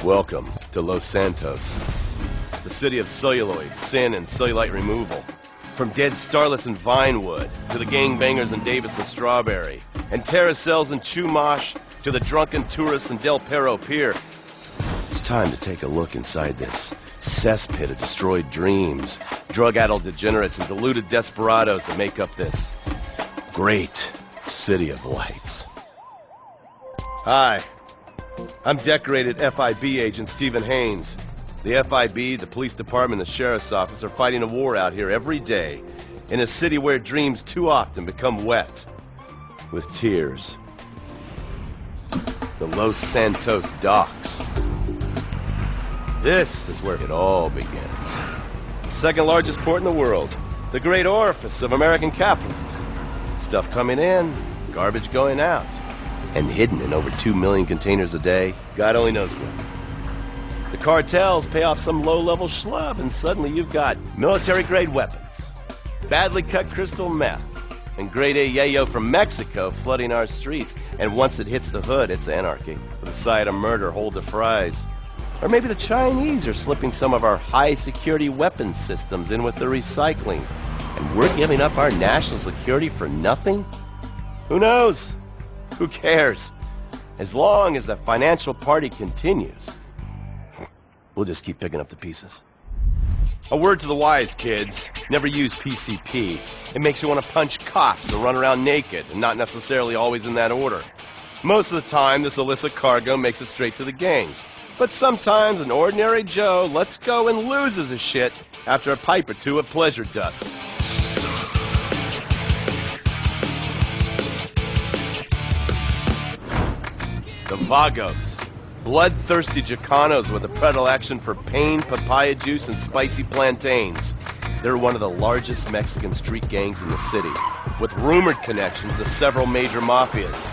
Welcome to Los Santos, the city of celluloid, sin, and cellulite removal. From dead starlets in Vinewood, to the gangbangers in Davis and Strawberry, and terracels in Chumash, to the drunken tourists in Del Perro Pier. It's time to take a look inside this cesspit of destroyed dreams, drug-addled degenerates, and deluded desperados that make up this great city of lights. Hi, I'm decorated FIB agent Stephen Haynes. The FIB, the police department, and the sheriff's office are fighting a war out here every day in a city where dreams too often become wet with tears. The Los Santos docks. This is where it all begins. The second largest port in the world, the great orifice of American capitalism. Stuff coming in, garbage going out, and hidden in over 2 million containers a day, God only knows where. The cartels pay off some low-level schlub, and suddenly you've got military-grade weapons, badly cut crystal meth, and grade A yayo from Mexico flooding our streets. And once it hits the hood, it's anarchy, with a side of murder hold to fries. Or maybe the Chinese are slipping some of our high-security weapons systems in with the recycling, and we're giving up our national security for nothing? Who knows? Who cares? As long as the financial party continues, we'll just keep picking up the pieces. A word to the wise, kids. Never use PCP. It makes you want to punch cops and run around naked, and not necessarily always in that order. Most of the time, this illicit cargo makes it straight to the gangs. But sometimes an ordinary Joe lets go and loses his shit after a pipe or two of pleasure dust. The Vagos. Bloodthirsty Chicanos with a predilection for pain, papaya juice, and spicy plantains. They're one of the largest Mexican street gangs in the city, with rumored connections to several major mafias.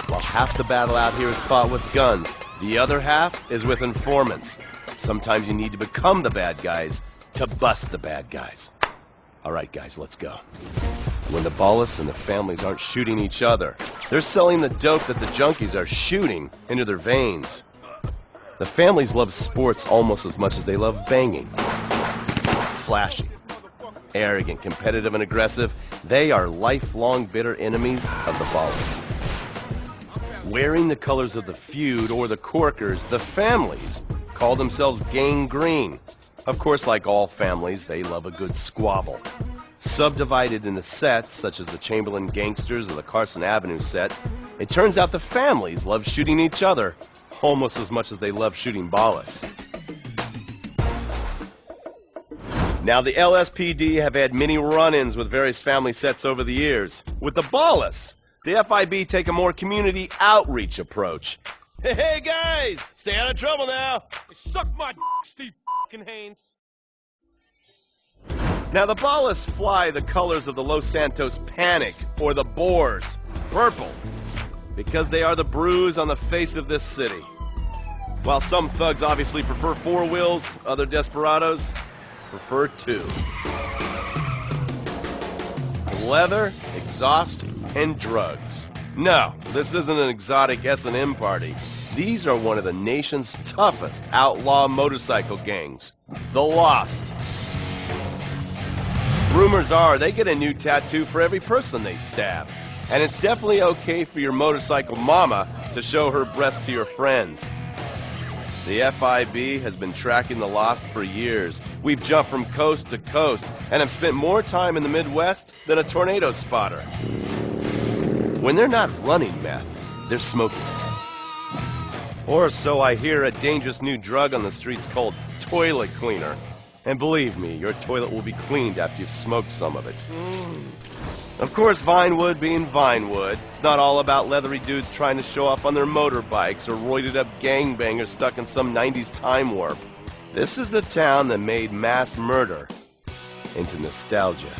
While half the battle out here is fought with guns, the other half is with informants. Sometimes you need to become the bad guys to bust the bad guys. All right, guys, let's go. When the Ballas and the families aren't shooting each other, they're selling the dope that the junkies are shooting into their veins. The families love sports almost as much as they love banging. Flashy, arrogant, competitive, and aggressive, they are lifelong bitter enemies of the Ballas. Wearing the colors of the feud or the corkers, the families call themselves Gang Green. Of course, like all families, they love a good squabble. Subdivided into sets, such as the Chamberlain Gangsters or the Carson Avenue set, it turns out the families love shooting each other almost as much as they love shooting Ballas. Now, the LSPD have had many run-ins with various family sets over the years. With the Ballas, the FIB take a more community outreach approach. Hey guys, stay out of trouble now. Suck my Steve Haynes. Now, the Ballas fly the colors of the Los Santos Panic, or the Boers, purple, because they are the bruise on the face of this city. While some thugs obviously prefer 4 wheels, other desperados prefer 2. Leather, exhaust, and drugs. No, this isn't an exotic S&M party. These are one of the nation's toughest outlaw motorcycle gangs, the Lost. Rumors are they get a new tattoo for every person they stab. And it's definitely okay for your motorcycle mama to show her breasts to your friends. The FIB has been tracking the Lost for years. We've jumped from coast to coast and have spent more time in the Midwest than a tornado spotter. When they're not running meth, they're smoking it. Or so I hear, a dangerous new drug on the streets called toilet cleaner. And believe me, your toilet will be cleaned after you've smoked some of it. Of course, Vinewood being Vinewood, it's not all about leathery dudes trying to show off on their motorbikes or roided-up gangbangers stuck in some 90s time warp. This is the town that made mass murder into nostalgia.